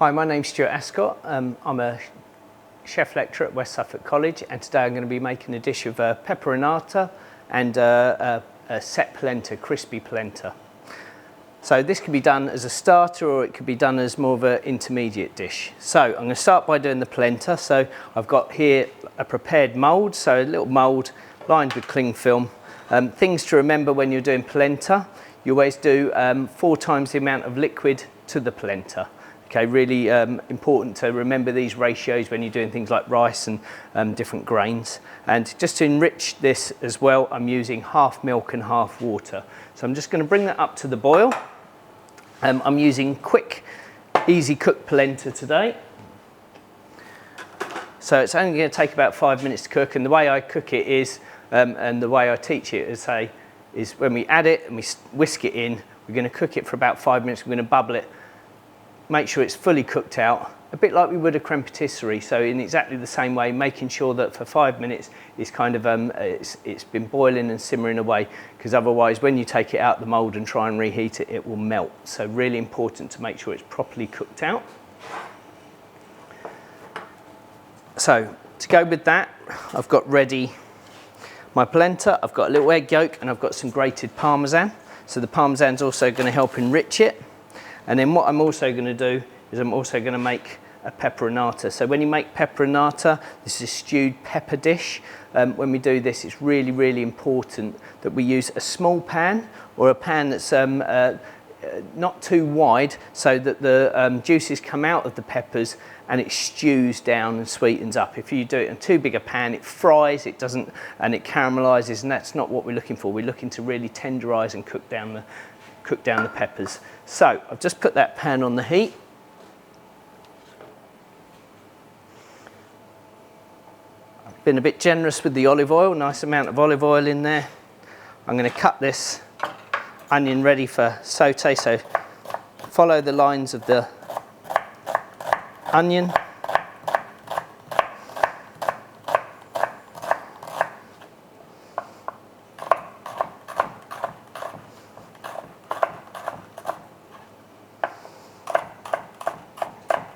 Hi, my name's Stuart Ascott. I'm a chef lecturer at West Suffolk College, and today I'm going to be making a dish of peperonata and a set polenta, crispy polenta. So this can be done as a starter, or it could be done as more of an intermediate dish. So I'm going to start by doing the polenta. So I've got here a prepared mould, so a little mould lined with cling film. Things to remember when you're doing polenta: you always do 4 times the amount of liquid to the polenta. Okay, really important to remember these ratios when you're doing things like rice and different grains. And just to enrich this as well, I'm using half milk and half water. So I'm just going to bring that up to the boil. I'm using quick, easy cooked polenta today. So it's only going to take about 5 minutes to cook, and the way I cook it is, and the way I teach it is when we add it and we whisk it in, we're going to cook it for about 5 minutes. We're going to bubble it. Make sure it's fully cooked out, a bit like we would a creme patisserie. So in exactly the same way, making sure that for 5 minutes it's kind of it's been boiling and simmering away, because otherwise when you take it out the mould and try and reheat it, it will melt. So really important to make sure it's properly cooked out. So to go with that, I've got ready my polenta. I've got a little egg yolk and I've got some grated parmesan. So the parmesan's also going to help enrich it. And then what I'm also going to do is I'm also going to make a peperonata. So when you make peperonata, this is a stewed pepper dish. When we do this, it's really, really important that we use a small pan, or a pan that's not too wide, so that the juices come out of the peppers and it stews down and sweetens up. If you do it in too big a pan, it fries, it doesn't, and it caramelizes, and that's not what we're looking for. We're looking to really tenderize and cook down the peppers. So I've just put that pan on the heat. I've been a bit generous with the olive oil, nice amount of olive oil in there. I'm going to cut this onion ready for saute, so follow the lines of the onion.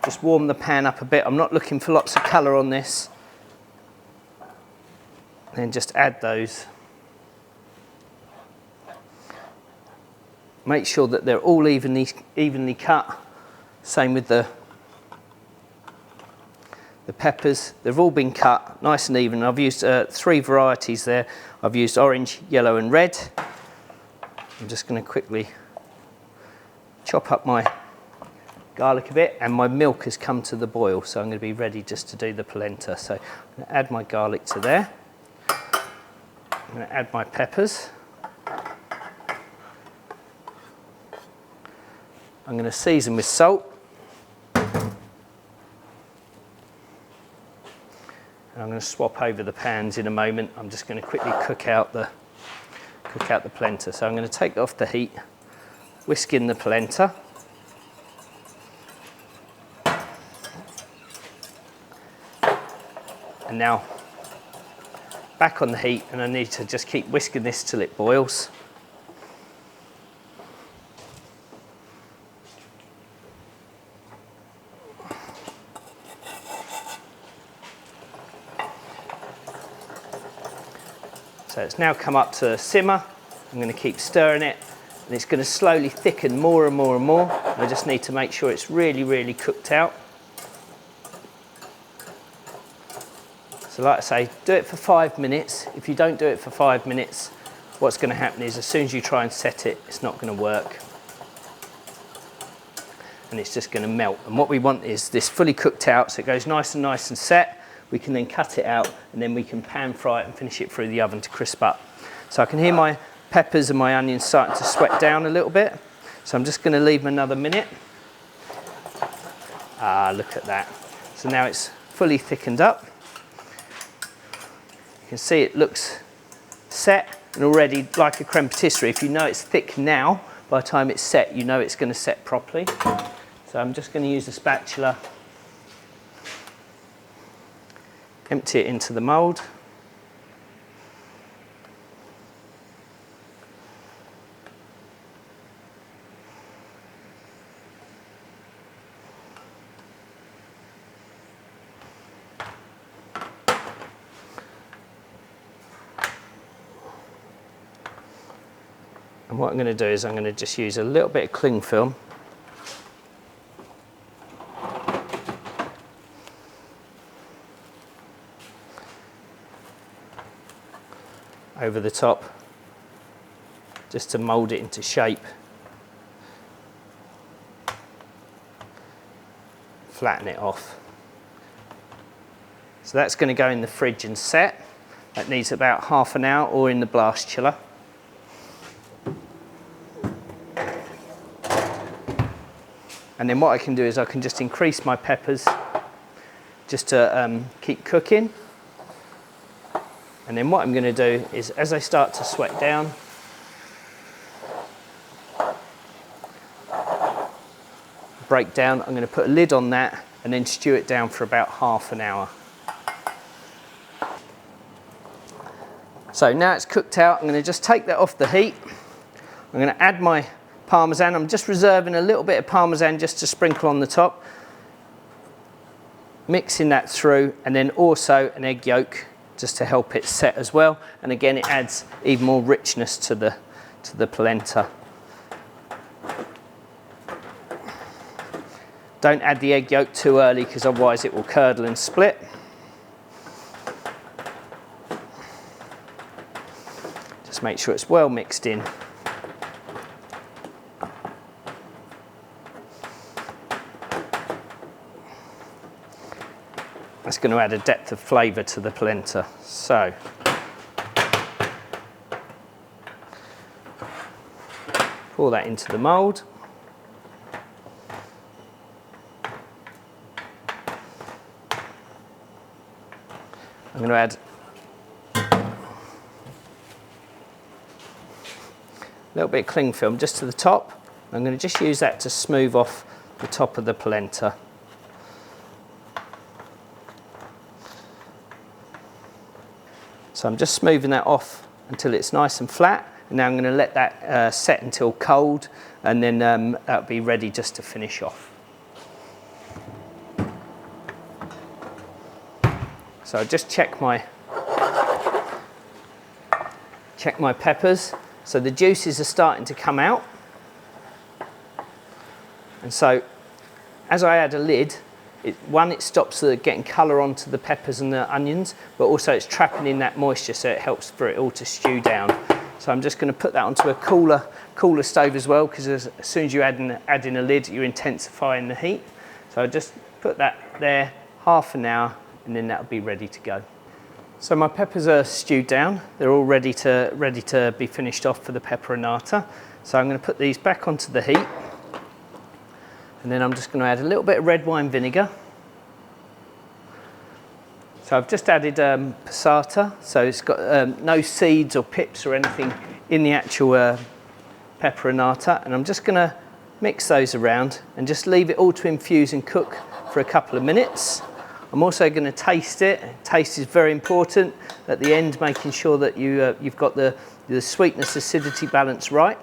Just warm the pan up a bit. I'm not looking for lots of colour on this. Then just add those. Make sure that they're all evenly cut. Same with the peppers. They've all been cut nice and even. I've used 3 varieties there. I've used orange, yellow and red. I'm just going to quickly chop up my garlic a bit, and my milk has come to the boil, so I'm going to be ready just to do the polenta. So I'm going to add my garlic to there. I'm going to add my peppers. I'm going to season with salt. And I'm going to swap over the pans in a moment. I'm just going to quickly cook out the polenta. So I'm going to take it off the heat, whisk in the polenta. And now back on the heat, and I need to just keep whisking this till it boils. So it's now come up to a simmer. I'm going to keep stirring it, and it's going to slowly thicken more and more and more. I just need to make sure it's really, really cooked out. So like I say, do it for 5 minutes. If you don't do it for 5 minutes, what's going to happen is as soon as you try and set it, it's not going to work. And it's just going to melt. And what we want is this fully cooked out, so it goes nice and set. We can then cut it out, and then we can pan fry it and finish it through the oven to crisp up. So I can hear my peppers and my onions starting to sweat down a little bit. So I'm just going to leave them another minute. Ah, look at that. So now it's fully thickened up. You can see it looks set and already like a creme patisserie. If you know it's thick now, by the time it's set, you know it's going to set properly. So I'm just going to use a spatula, empty it into the mould. And what I'm going to do is I'm going to just use a little bit of cling film over the top, just to mould it into shape. Flatten it off. So that's going to go in the fridge and set. That needs about half an hour, or in the blast chiller. And then what I can do is I can just increase my peppers just to keep cooking. And then what I'm going to do is, as they start to sweat down, break down, I'm going to put a lid on that and then stew it down for about half an hour. So now it's cooked out, I'm going to just take that off the heat. I'm going to add my Parmesan. I'm just reserving a little bit of Parmesan just to sprinkle on the top. Mixing that through, and then also an egg yolk just to help it set as well. And again, it adds even more richness to the polenta. Don't add the egg yolk too early, because otherwise it will curdle and split. Just make sure it's well mixed in. That's going to add a depth of flavour to the polenta. So, pour that into the mould. I'm going to add a little bit of cling film just to the top. I'm going to just use that to smooth off the top of the polenta. So I'm just smoothing that off until it's nice and flat. And now I'm going to let that set until cold, and then that'll be ready just to finish off. So I just check my peppers. So the juices are starting to come out. And so as I add a lid, it stops getting colour onto the peppers and the onions, but also it's trapping in that moisture, so it helps for it all to stew down. So I'm just going to put that onto a cooler stove as well, because as soon as you add in a lid, you're intensifying the heat. So I just put that there, half an hour, and then that'll be ready to go. So my peppers are stewed down. They're all ready to be finished off for the peperonata. So I'm going to put these back onto the heat. And then I'm just going to add a little bit of red wine vinegar. So I've just added passata, so it's got no seeds or pips or anything in the actual peperonata. And I'm just going to mix those around and just leave it all to infuse and cook for a couple of minutes. I'm also going to taste it. Taste is very important at the end, making sure that you've got the sweetness acidity balance right.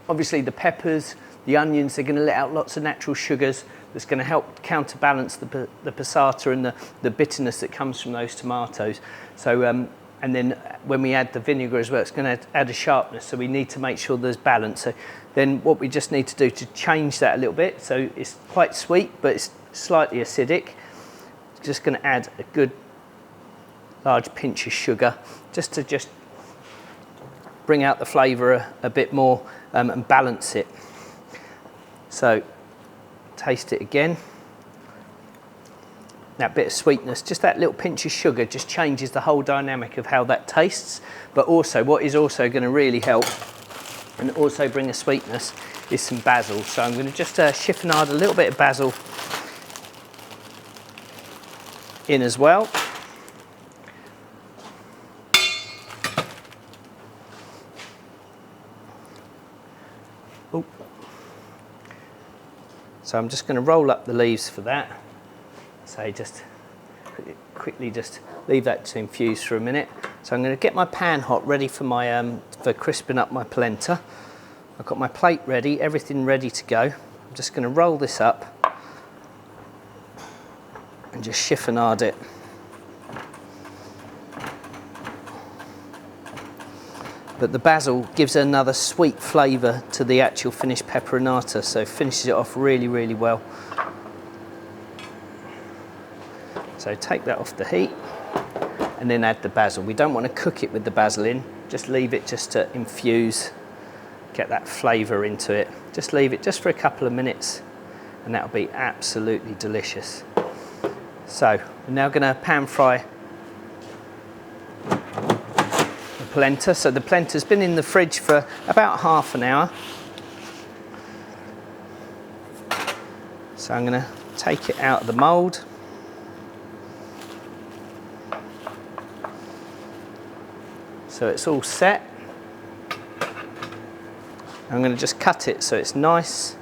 Obviously the peppers, the onions, they're going to let out lots of natural sugars that's going to help counterbalance the passata and the bitterness that comes from those tomatoes. So, and then when we add the vinegar as well, it's going to add a sharpness, so we need to make sure there's balance. So then what we just need to do to change that a little bit, so it's quite sweet but it's slightly acidic, just going to add a good large pinch of sugar just to bring out the flavour a bit more and balance it. So taste it again. That bit of sweetness, just that little pinch of sugar just changes the whole dynamic of how that tastes. But also what is also going to really help and also bring a sweetness is some basil. So I'm going to just chiffonade a little bit of basil in as well. So I'm just going to roll up the leaves for that. So just quickly just leave that to infuse for a minute. So I'm going to get my pan hot, ready for my for crisping up my polenta. I've got my plate ready, everything ready to go. I'm just going to roll this up and just chiffonade it. but the basil gives another sweet flavour to the actual finished peperonata, so finishes it off really, really well. So take that off the heat and then add the basil. We don't want to cook it with the basil in, just leave it just to infuse, get that flavour into it. Just leave it just for a couple of minutes and that'll be absolutely delicious. So we're now going to pan fry the polenta. So the polenta's been in the fridge for about half an hour. So I'm going to take it out of the mould. So it's all set. I'm going to just cut it so it's nice.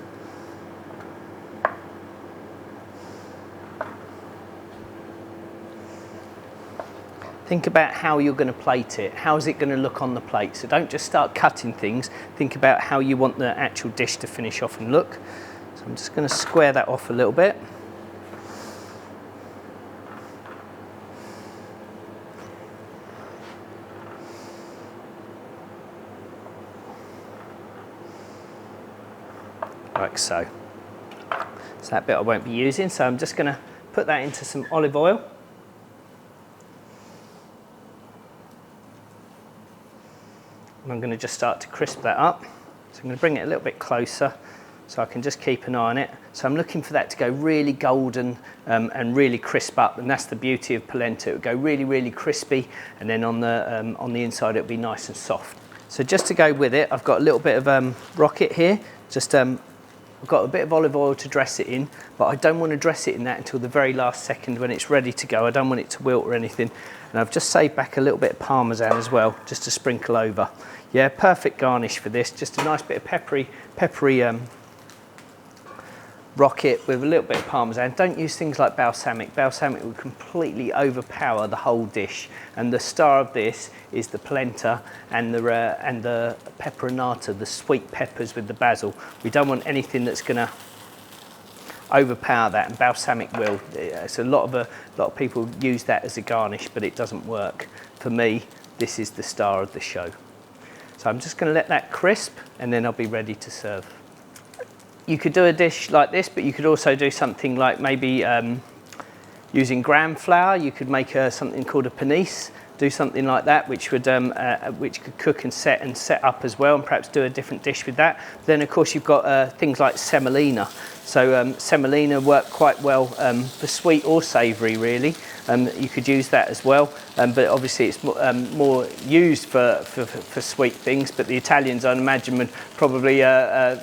Think about how you're going to plate it. How is it going to look on the plate? So don't just start cutting things. Think about how you want the actual dish to finish off and look. So I'm just going to square that off a little bit. Like so. So that bit I won't be using, so I'm just going to put that into some olive oil. And I'm going to just start to crisp that up. So I'm going to bring it a little bit closer so I can just keep an eye on it. So I'm looking for that to go really golden and really crisp up, and that's the beauty of polenta. It will go really, really crispy, and then on the inside it'll be nice and soft. So just to go with it, I've got a little bit of rocket here. Just I've got a bit of olive oil to dress it in, but I don't want to dress it in that until the very last second when it's ready to go. I don't want it to wilt or anything. And I've just saved back a little bit of Parmesan as well, just to sprinkle over. Yeah, perfect garnish for this. Just a nice bit of peppery rocket with a little bit of Parmesan. Don't use things like balsamic. Balsamic will completely overpower the whole dish. And the star of this is the polenta and the peperonata, the sweet peppers with the basil. We don't want anything that's going to overpower that, and balsamic will. So a lot of people use that as a garnish, but it doesn't work. For me, this is the star of the show. So I'm just going to let that crisp, and then I'll be ready to serve. You could do a dish like this, but you could also do something like maybe using gram flour. You could make something called a panisse. Do something like that, which could cook and set up as well, and perhaps do a different dish with that. Then, of course, you've got things like semolina. So semolina work quite well for sweet or savoury, really. You could use that as well, but obviously it's more used for sweet things. But the Italians, I imagine, would probably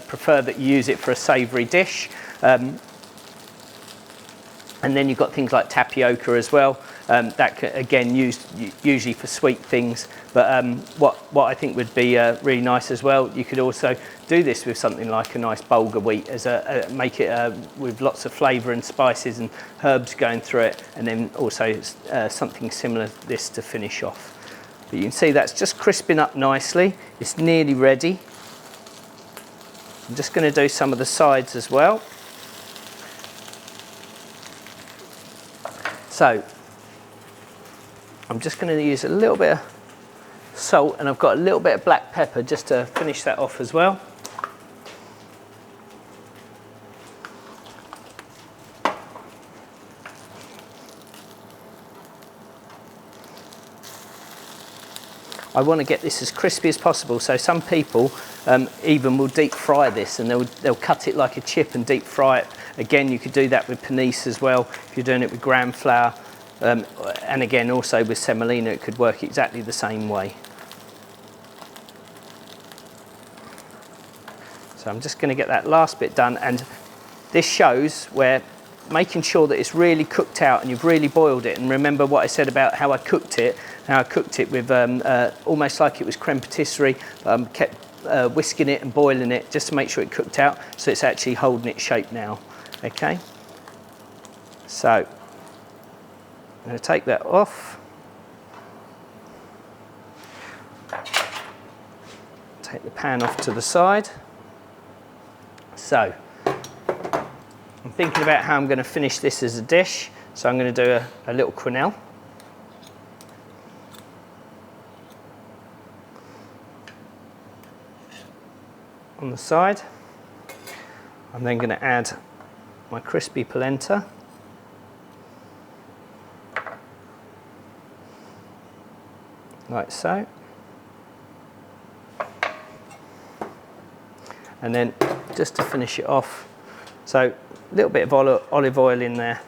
prefer that you use it for a savoury dish. And then you've got things like tapioca as well. That again used usually for sweet things. But what I think would be really nice as well, you could also do this with something like a nice bulgur wheat, as make it with lots of flavour and spices and herbs going through it, and then also something similar to this to finish off. But you can see that's just crisping up nicely. It's nearly ready. I'm just going to do some of the sides as well. So I'm just going to use a little bit of salt, and I've got a little bit of black pepper just to finish that off as well. I want to get this as crispy as possible, so some people even will deep fry this, and they'll cut it like a chip and deep fry it. Again, you could do that with panisse as well if you're doing it with gram flour, and again also with semolina it could work exactly the same way. So I'm just going to get that last bit done, and this shows where making sure that it's really cooked out and you've really boiled it. And remember what I said about how I cooked it with almost like it was creme patisserie. Kept whisking it and boiling it just to make sure it cooked out, so it's actually holding its shape now. Okay, so I'm going to take that off. Take the pan off to the side. So I'm thinking about how I'm going to finish this as a dish, so I'm going to do a little quenelle. on the side. I'm then going to add my crispy polenta. Like so. And then just to finish it off, so a little bit of olive oil in there,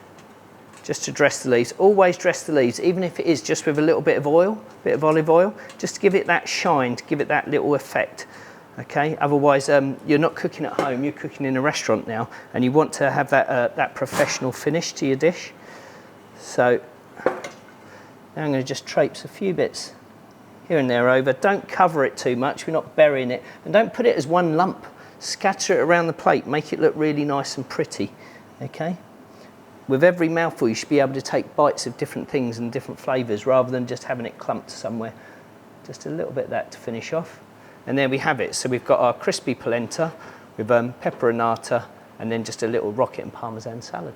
just to dress the leaves. Always dress the leaves, even if it is just with a little bit of oil, bit of olive oil, just to give it that shine, to give it that little effect. Okay, otherwise you're not cooking at home, you're cooking in a restaurant now, and you want to have that, that professional finish to your dish. So now I'm going to just traipse a few bits here and there over. Don't cover it too much, we're not burying it, and don't put it as one lump. Scatter it around the plate, make it look really nice and pretty. Okay, with every mouthful you should be able to take bites of different things and different flavours rather than just having it clumped somewhere. Just a little bit of that to finish off. And there we have it. So we've got our crispy polenta with peperonata and then just a little rocket and parmesan salad.